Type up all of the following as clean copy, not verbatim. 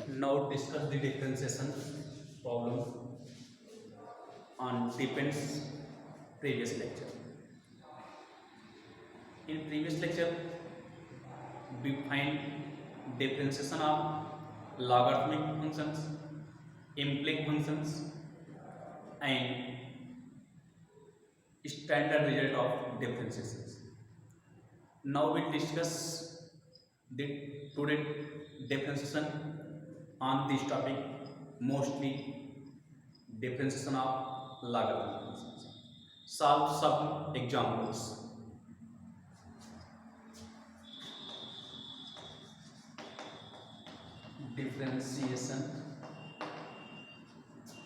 Now discuss the differentiation problem on depends previous lecture. In previous lecture, we find differentiation of logarithmic functions, implicit functions, and standard result of differentiations. Now we discuss the today differentiation on this topic, mostly differentiation of logarithmic functions. Solve some examples. Differentiation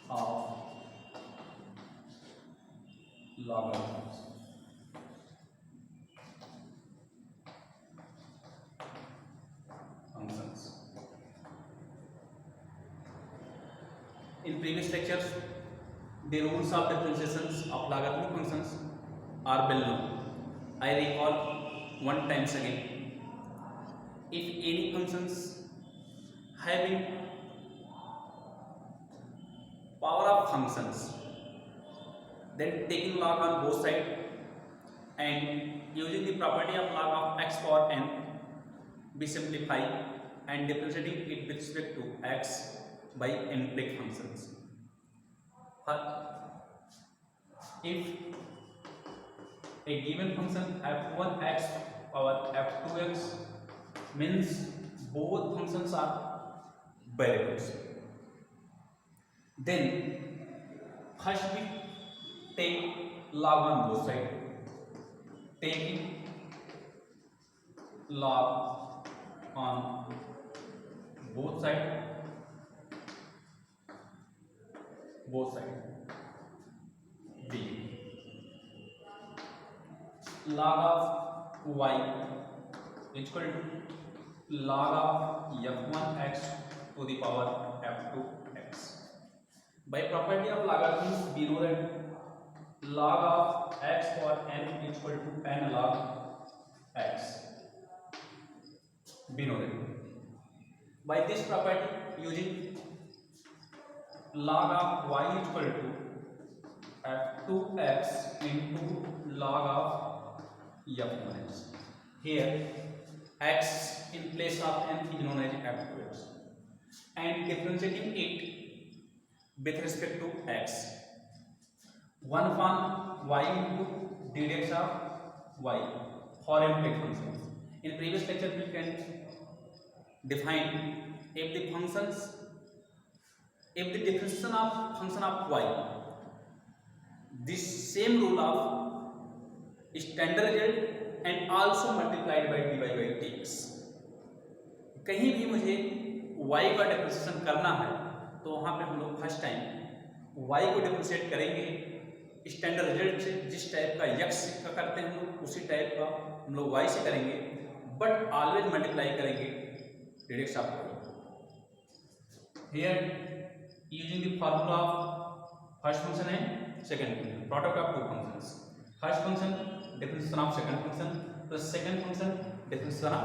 of logarithms. Functions. In previous lectures, the rules of differentiations of logarithmic functions are well known. I recall one times again. If any functions having power of functions, then taking log on both sides and using the property of log of x power n, we simplify and differentiating it with respect to x by implicit functions. If a given function f1x power f2x means both functions are variables, then first we take log on both sides, taking log on both sides, b log of y is equal to log of f1x to the power f2x. By property of logarithms, we know that log of x power n is equal to n log x. We know that. By this property, using log of y is equal to f2x into log of f1x. Here, x in place of n is known as f2x, and differentiating it with respect to x. 1 upon y into dx of y for implicit functions. In previous lecture, we can define if the differentiation of function of y, this same rule of standard result and also multiplied by dy by dx. कहीं भी मुझे y का differentiation करना है तो वहां पे हम लोग फर्स्ट टाइम y को डिफरेंशिएट करेंगे स्टैंडर्ड रिजल्ट से। जिस टाइप का x का करते हैं हम लोग उसी टाइप का हम लोग y से करेंगे, बट ऑलवेज मल्टीप्लाई करेंगे dx of y. Here using the formula of first function and second function, product of two functions. First function differentiation of second function plus second function differentiation of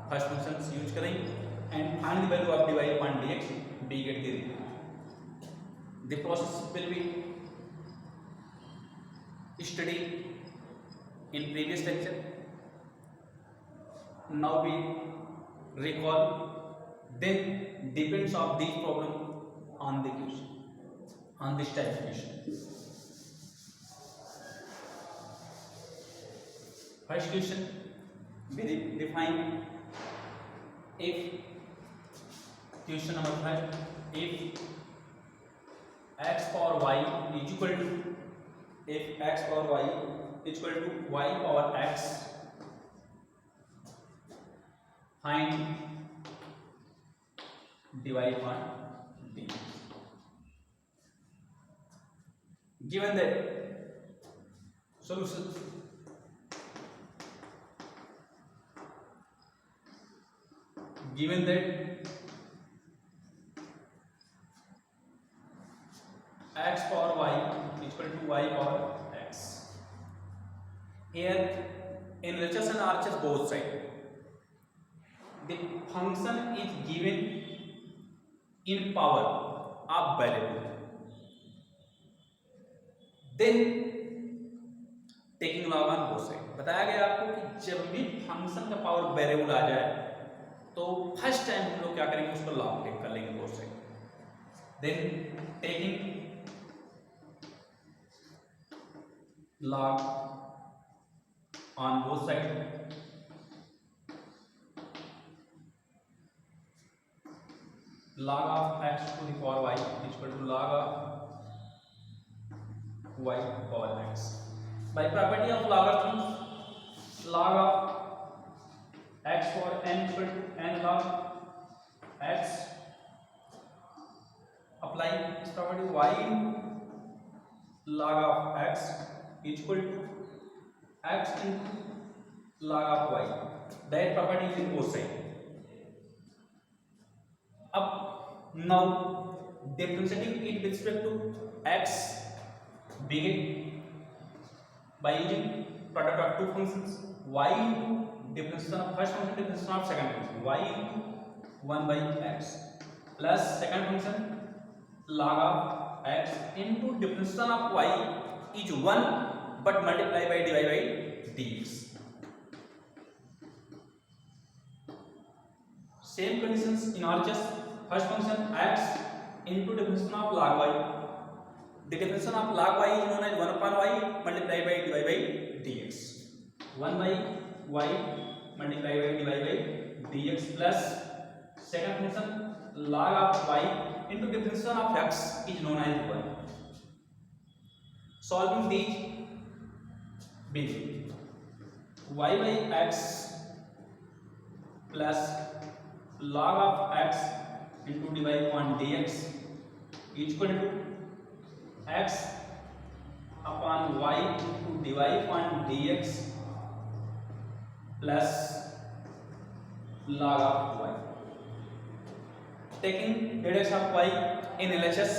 first function use करेंगे and find the value of dy upon dx. We get the result. The process will be studied in previous lecture. Now we recall, then depends of this problem on the question, on this type of question. First question, we define if question number 5, if x power y is equal to, if x power y is equal to y power x, find dy upon d. Given that solution, given that x power y is equal to y power x, here in LHS and RHS both sides, the function is given in power of variable, then taking log on both side. बताया गया आपको कि जब भी function का power variable आ जाए तो first time हम लोग क्या करेंगे, उसको लॉग टेक कर लेंगे both side. Then taking log on both side, log of x to the power y is equal to log of y power x। by property of logarithms, log of x for n equal to n log x, apply this property, y into log of x is equal to x into log of y, that property is in both sides। अब now differentiating it with respect to x, begin by using product of two functions, y into differentiation of first function, differentiation of second function, y into 1 by x plus second function log of x into differentiation of y is 1 but multiply by divide by dx। same conditions in RHS, first function x into differentiation of log y, the differentiation of log y is known as 1 upon y multiply by divide by dx, 1 by y multiply by divide by dx plus second function log of y into differentiation of x is known as 1। solving these will y by x plus log of x into divide upon dx is equal to x upon y into divide upon dx plus log of y। taking dx of y in LHS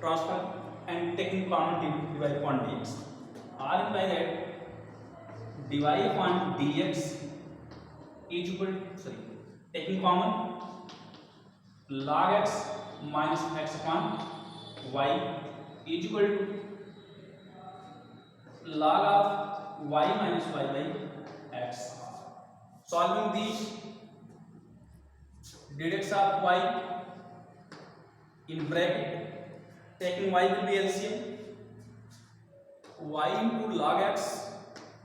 transfer and taking common divide upon dx, r imply that divide upon dx is equal to, taking common log x minus x upon y is equal to log of y minus y by x। solving these, dx of y in bracket, taking y will be LCM, y into log x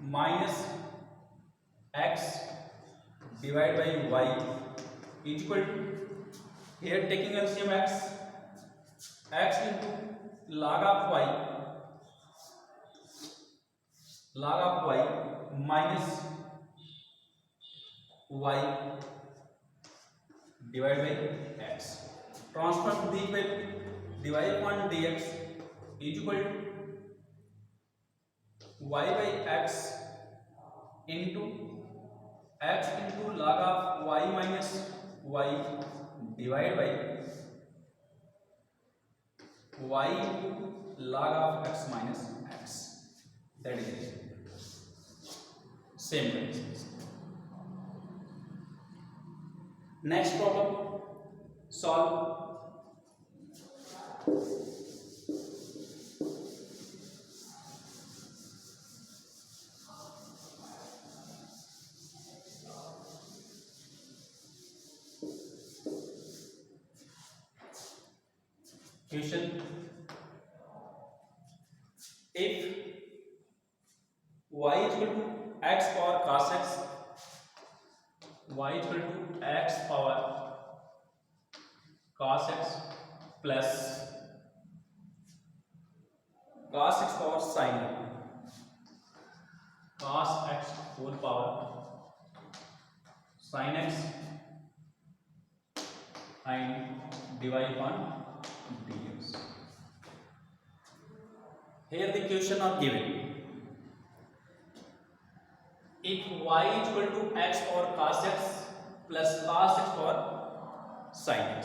minus x divided by y is equal to, here taking LCM x into log of y minus y divided by x, transfer to the equation, divide upon dx is equal to y by x into log of y minus y divided by y into log of x minus x, that is it। same conditions। next problem, solve question, if y is equal to x power cos x, y is equal to x power cos x plus cos x power sin x, cos x whole power sin x and divide upon dx। here the question are given, if y is equal to x power cos x plus cos x power sin x,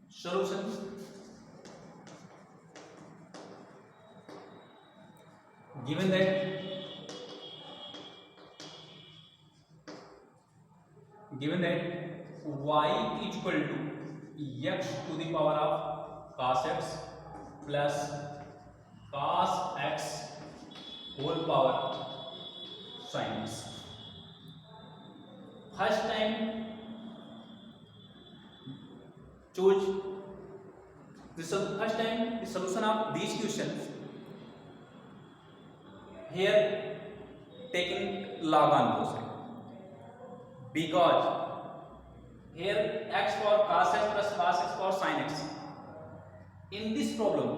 solution, given that y is equal to x to the power of cos x plus cos x whole power sin x. First time choose the solution of these questions. Here taking log on both sides, because here x for cos x plus cos x for sin x. In this problem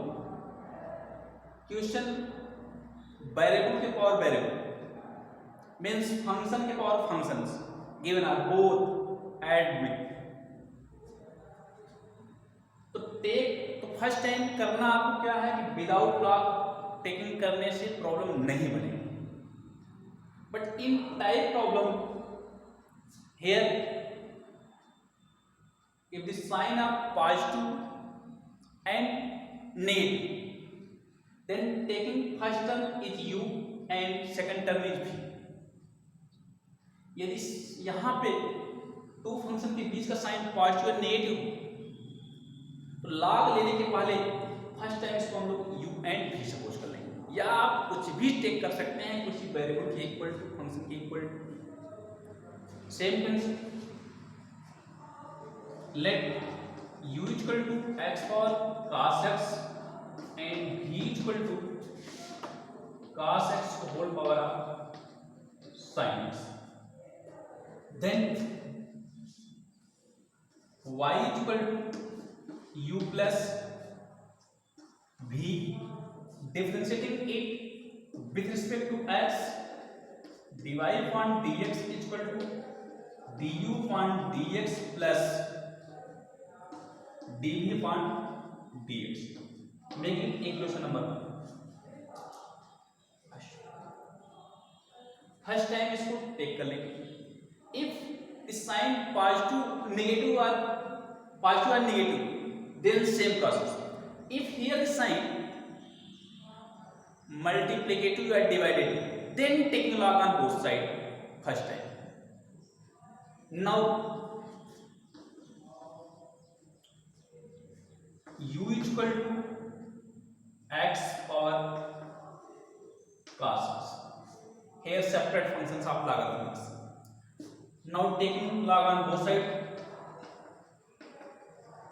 question variable के power variable means function के power functions given are both add with. तो first time करना आपको क्या है कि without log taking करने से प्रॉब्लम नहीं बनेगी. But in type problem here if the sign are positive and negative, then taking first term is u and second term is v. यदि यहाँ पे टू फंक्शन के बीच का साइन पॉजिटिव और नेगेटिव तो लॉग लेने के पहले फर्स्ट टाइम इसको हम लोग u एंड v सपोज कर लेंगे, या आप कुछ भी टेक कर सकते हैं, कुछ वेरिएबल के इक्वल टू फंक्शन के equal to. Same concept, let u equal to x for cos x and v equal to cos x whole power of sin x. Then y equal to u plus v, differentiating it with respect to x, dy upon dx is equal to du upon dx plus dv upon dx, making equation number 1. First time इसको take कर लेंगे. If sign positive negative और negative, then same process. If here the sign multiplicative or divided, then taking log on both sides first time. Now u is equal to x or cos x. Here separate functions of log on this. Now taking log on both sides,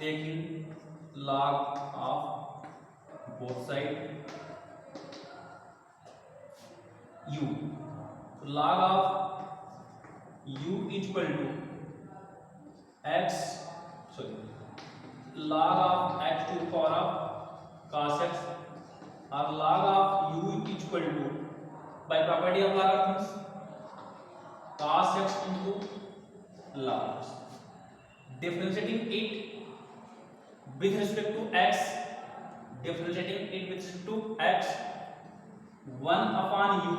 taking log of both sides u, log of u is equal to x, log of x to the power of cos x, or log of u is equal to, by property of logarithms, cos x into log x. Differentiating it with respect to x, differentiating it with respect to x, 1 upon u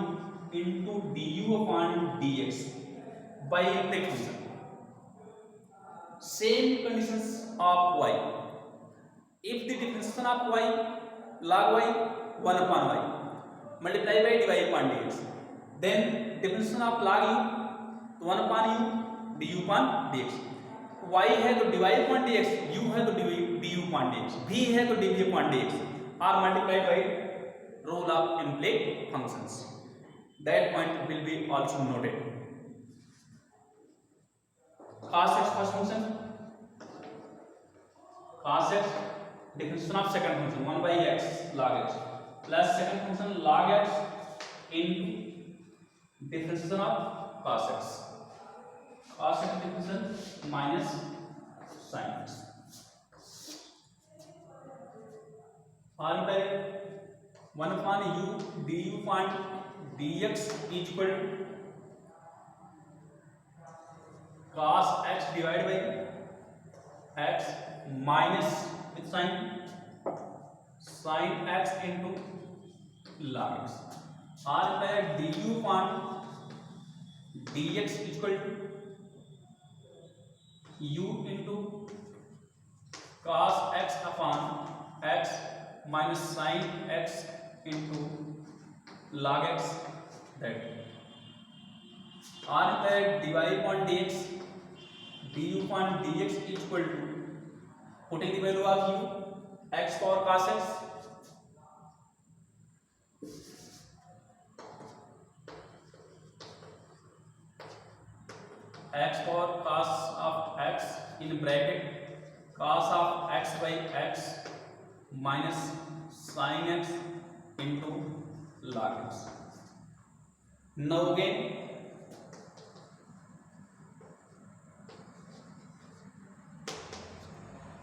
into du upon dx by implicit function. Same conditions of y. If the differentiation of y, log y 1 upon y multiply by dy upon dx, then differentiation of log u 1 upon u du upon dx. y है तो dy upon dx, u है तो du upon dx, v है तो dv upon dx, are multiplied by rule of implicit functions. That point will be also noted. Cos x first function, cos x, differentiation of second function 1 by x log x, plus second function log x into differentiation of cos x. Cos x differentiation minus sin x. All by 1 upon u du upon dx is equal to cos x divided by x minus with sin x into log x. R by du upon dx is equal to u into cos x upon x minus sin x into log x. That R by dy upon dx, du upon dx equal to, putting the value of u, x power cos x power cos of x in bracket cos of x by x minus sin x into log x. Now again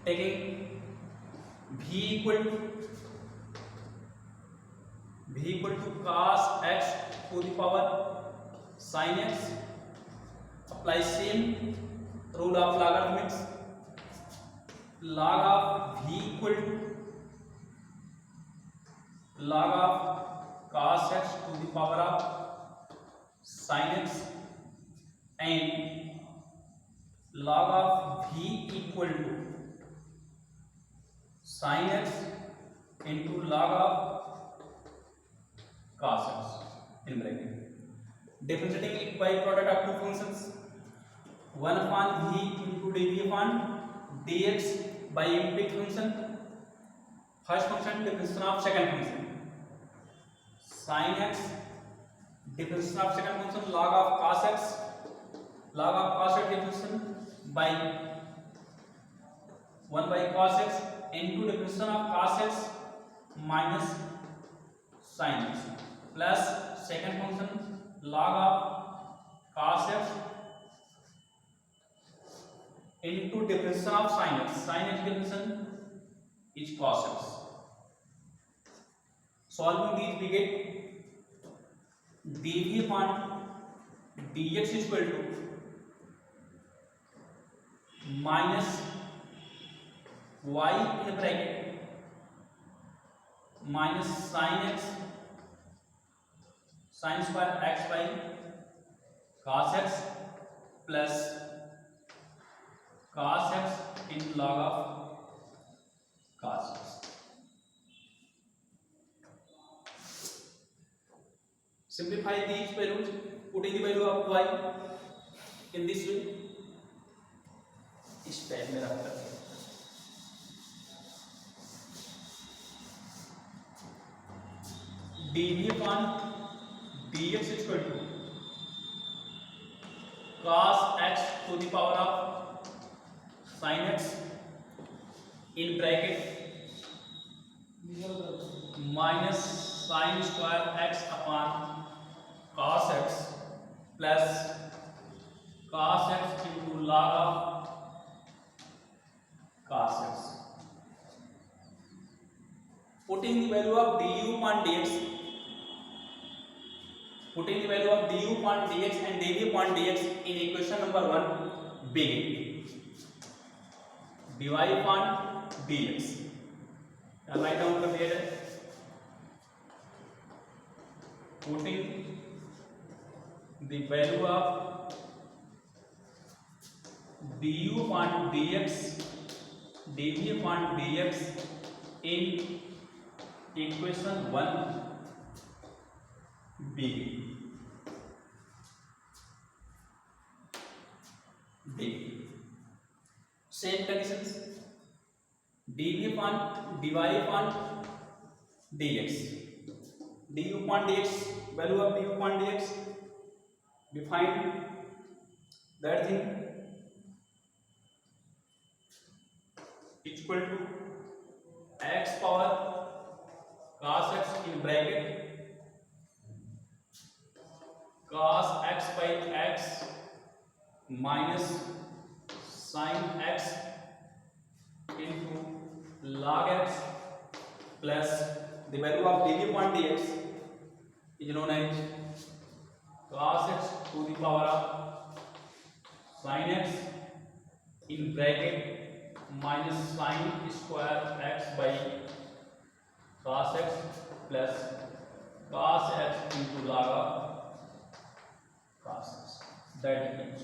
taking v equal to cos x to the power sin x, apply same rule of logarithmics. Log of v equal to log of cos x to the power of sin x, and log of v equal to sin x into log of cos x in bracket. Differentiating it by product of two functions, 1 upon v into dv upon dx by empiric function. First function differentiation of second function sin x, differentiation of second function log of cos x, differentiation by 1 by cos x into differentiation of cos x minus sin x plus second function log of cos x into differentiation of sin x. Sin x differentiation is cos x. Solving these we get dv upon dx is equal to minus y in bracket minus sin x sin square x by cos x plus cos x into log of cos x. Simplify these values, putting the value of y in this way, इस type में रख कर dv upon dx is equal to cos x to the power of sin x in bracket minus sin square x upon cos x plus cos x into log of cos x. Putting the value of du upon dx, and dv upon dx in equation number 1, begin dy upon dx. Now write down the value. Putting the value of du upon dx, dv upon dx in equation 1 b. Same conditions, dv upon dy upon dx, du upon dx, value of du upon dx, define that thing equal to x power cos x in bracket cos x by x minus sin x into log x plus the value of dv upon dx is known as cos x to the power of sin x in bracket minus sin square x by cos x plus cos x into log of cos x. That is